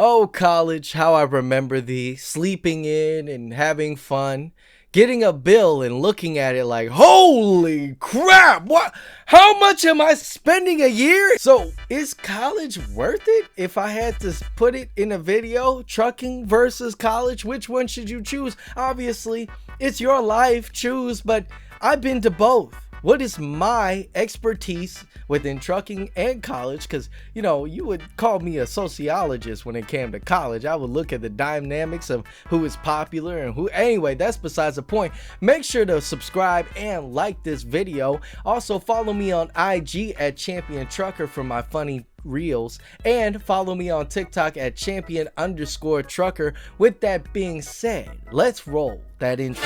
Oh, college, how I remember thee, sleeping in and having fun, getting a bill and looking at it like, holy crap, what? How much am I spending a year? So, is college worth it? If I had to put it in a video, trucking versus college, which one should you choose? Obviously, it's your life, choose, but I've been to both. What is my expertise within trucking and college? Because, you would call me a sociologist when it came to college. I would look at the dynamics of who is popular and who. Anyway, that's besides the point. Make sure to subscribe and like this video. Also, follow me on IG at Champion Trucker for my funny reels, and follow me on TikTok at champion_trucker. With that being said, let's roll that intro.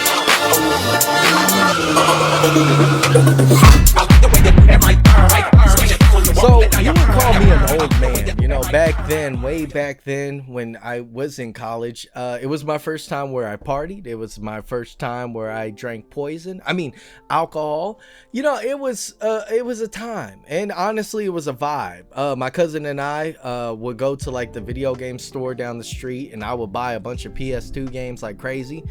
So you would call me an old man, back then, way back then when I was in college. It was my first time where I partied. It was my first time where I drank alcohol. It was a time, and honestly, it was a vibe. My cousin and I would go to like the video game store down the street, and I would buy a bunch of PS2 games like crazy.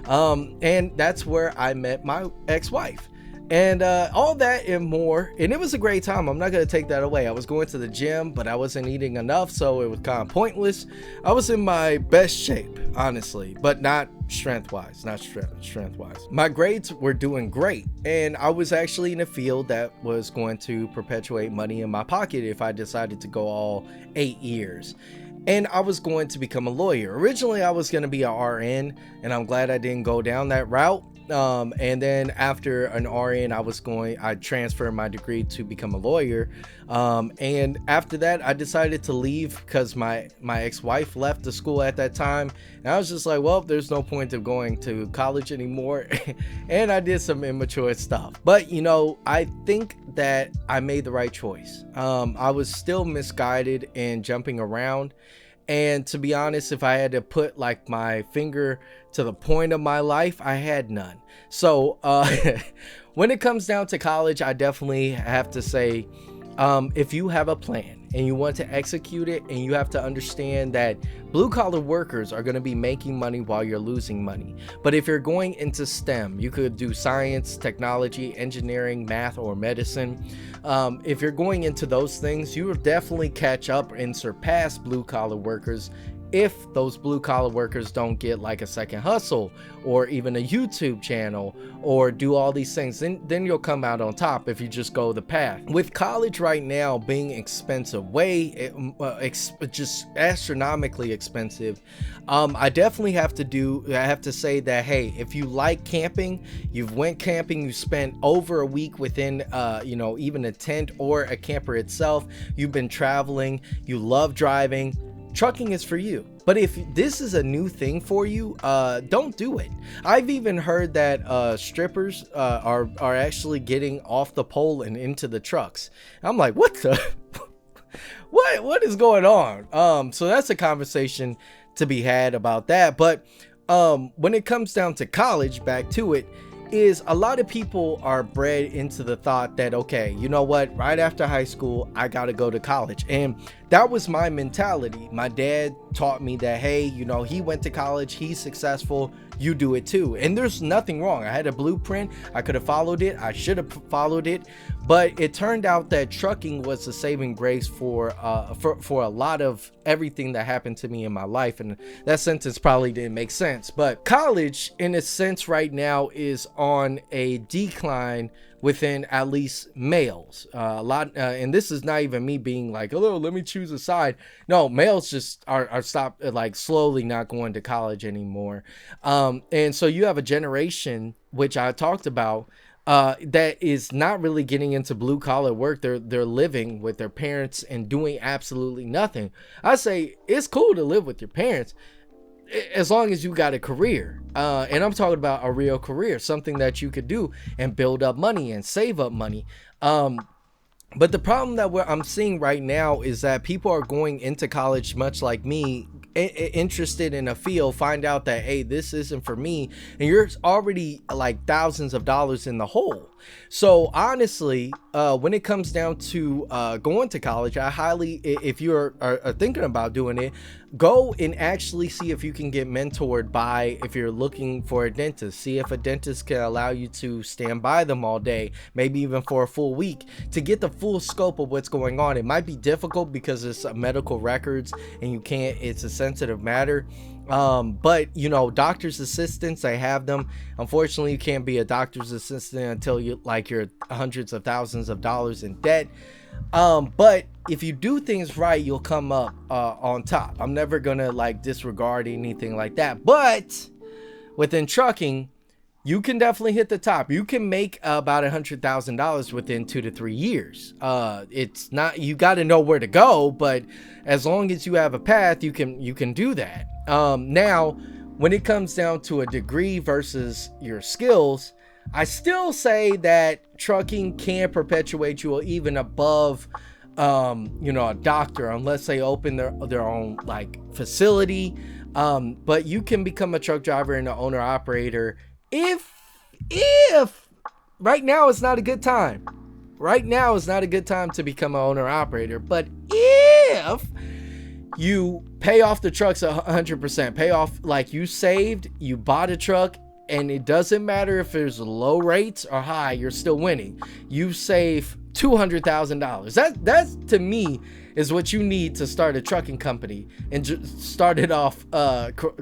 And that's where I met my ex-wife. And all that and more, and it was a great time. I'm not going to take that away. I was going to the gym, but I wasn't eating enough, so it was kind of pointless. I was in my best shape, honestly, but not strength-wise. My grades were doing great, and I was actually in a field that was going to perpetuate money in my pocket if I decided to go all 8 years. And I was going to become a lawyer. Originally, I was going to be a RN, and I'm glad I didn't go down that route. And then after an RN, I transferred my degree to become a lawyer. And after that, I decided to leave because my ex-wife left the school at that time. And I was just like, well, there's no point of going to college anymore. And I did some immature stuff. But, I think that I made the right choice. I was still misguided and jumping around. And to be honest, if I had to put like my finger to the point of my life, I had none. So when it comes down to college, I definitely have to say, if you have a plan and you want to execute it, and you have to understand that blue collar workers are going to be making money while you're losing money. But if you're going into STEM, you could do science, technology, engineering, math, or medicine. If you're going into those things, you will definitely catch up and surpass blue collar workers if those blue collar workers don't get like a second hustle or even a YouTube channel or do all these things. Then you'll come out on top if you just go the path. With college right now being expensive, just astronomically expensive, I definitely have to say that, hey, if you like camping, you've went camping, you spent over a week within even a tent or a camper itself, you've been traveling, you love driving, trucking is for you. But if this is a new thing for you, don't do it. I've even heard that strippers are actually getting off the pole and into the trucks. I'm like, what the what is going on? So that's a conversation to be had about that. But when it comes down to college, back to it, is a lot of people are bred into the thought that, okay, you know what, right after high school, I gotta go to college. And that was my mentality. My dad taught me that, hey, he went to college, he's successful, you do it too. And there's nothing wrong. I had a blueprint, I could have followed it, I should have followed it, but it turned out that trucking was the saving grace for a lot of everything that happened to me in my life. And that sentence probably didn't make sense, but college in a sense right now is on a decline within at least males. And this is not even me being like, oh, let me choose a side. No, males just are slowly not going to college anymore. And so you have a generation, which I talked about, that is not really getting into blue collar work. They're living with their parents and doing absolutely nothing. I say it's cool to live with your parents as long as you got a career, and I'm talking about a real career, something that you could do and build up money and save up money. But the problem that I'm seeing right now is that people are going into college, much like me, interested in a field, find out that, hey, this isn't for me, and you're already like thousands of dollars in the hole. So honestly, when it comes down to going to college, I highly, if you're are thinking about doing it, go and actually see if you can get mentored by, if you're looking for a dentist, see if a dentist can allow you to stand by them all day, maybe even for a full week, to get the full scope of what's going on. It might be difficult because it's medical records and you can't, it's a sensitive matter. But you know, doctor's assistants, I have them. Unfortunately, you can't be a doctor's assistant until you're hundreds of thousands of dollars in debt. But if you do things right, you'll come up on top. I'm never gonna like disregard anything like that, but within trucking, you can definitely hit the top. You can make about $100,000 within 2 to 3 years. It's not, you got to know where to go, but as long as you have a path, you can do that. Now, when it comes down to a degree versus your skills, I still say that trucking can perpetuate you even above, you know, a doctor, unless they open their own like facility. But you can become a truck driver and an owner operator if right now is not a good time. Right now is not a good time to become an owner operator, but if you pay off the trucks 100%, pay off, like you saved, you bought a truck, and it doesn't matter if there's low rates or high, you're still winning. You save $200,000. That to me is what you need to start a trucking company and start it off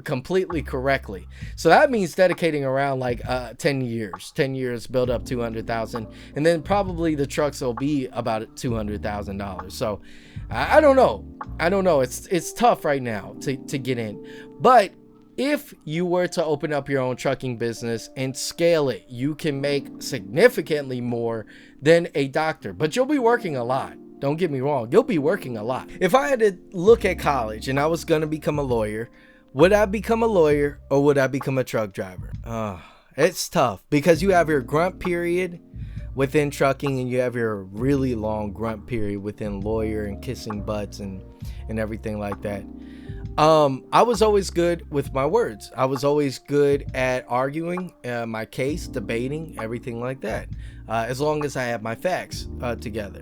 completely correctly. So that means dedicating around like 10 years, build up 200,000, and then probably the trucks will be about $200,000. So I don't know. It's tough right now to get in, but if you were to open up your own trucking business and scale it, you can make significantly more than a doctor, but you'll be working a lot. Don't get me wrong, you'll be working a lot. If I had to look at college and I was going to become a lawyer, would I become a lawyer or would I become a truck driver? It's tough because you have your grunt period within trucking and you have your really long grunt period within lawyer and kissing butts and everything like that. I was always good with my words. I was always good at arguing my case, debating, everything like that, as long as I have my facts together.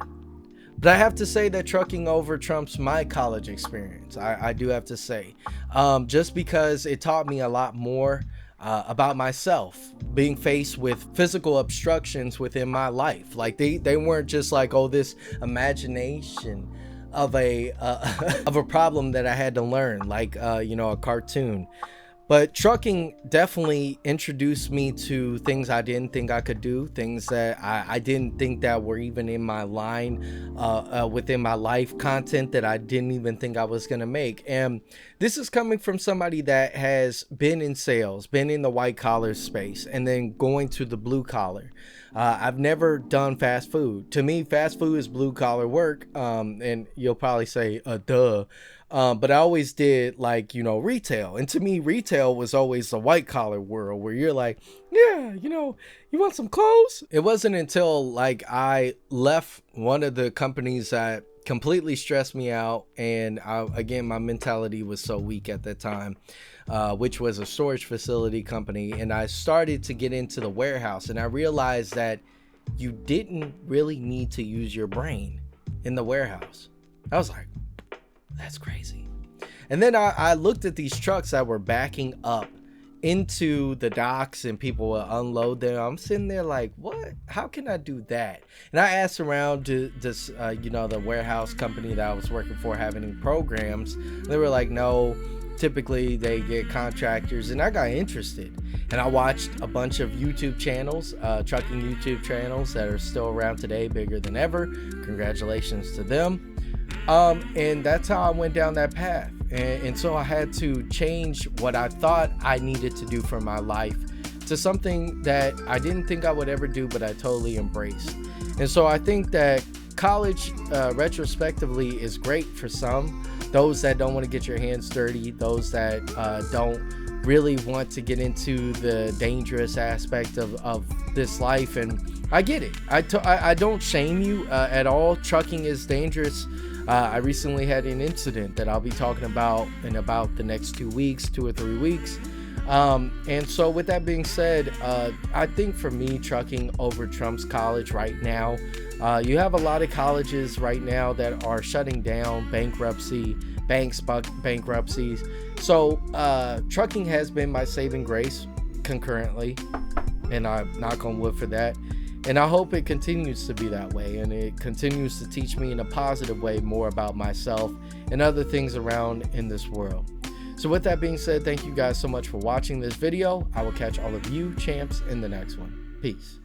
But I have to say that trucking over trumps my college experience. I do have to say, just because it taught me a lot more about myself, being faced with physical obstructions within my life. Like they weren't just like, oh, this imagination of a problem that I had to learn, like you know, a cartoon. But trucking definitely introduced me to things I didn't think I could do, things that I didn't think that were even in my line, within my life, content that I didn't even think I was gonna make. And this is coming from somebody that has been in sales, been in the white collar space, and then going to the blue collar. I've never done fast food. To me, fast food is blue collar work, and you'll probably say, duh. But I always did, like, you know, retail. And to me, retail was always the white collar world where you're like, yeah, you know, you want some clothes? It wasn't until like I left one of the companies that completely stressed me out. And again, my mentality was so weak at that time, which was a storage facility company. And I started to get into the warehouse and I realized that you didn't really need to use your brain in the warehouse. I was like, that's crazy. And then I looked at these trucks that were backing up into the docks and people would unload them. I'm sitting there like, what? How can I do that? And I asked around to this, you know, the warehouse company that I was working for have any programs. They were like, no, typically they get contractors. And I got interested and I watched a bunch of YouTube channels, trucking YouTube channels that are still around today, bigger than ever. Congratulations to them. And that's how I went down that path. And so I had to change what I thought I needed to do for my life to something that I didn't think I would ever do, but I totally embraced. And so I think that college, retrospectively, is great for some, those that don't want to get your hands dirty, those that don't really want to get into the dangerous aspect of this life. And I get it. I don't shame you at all. Trucking is dangerous. I recently had an incident that I'll be talking about in about the next 2 weeks, 2 or 3 weeks. And so with that being said, I think for me, trucking over trumps college right now. You have a lot of colleges right now that are shutting down, bankruptcies. So trucking has been my saving grace concurrently, and I'm knock on wood for that. And I hope it continues to be that way, and it continues to teach me in a positive way more about myself and other things around in this world. So with that being said, thank you guys so much for watching this video. I will catch all of you champs in the next one. Peace.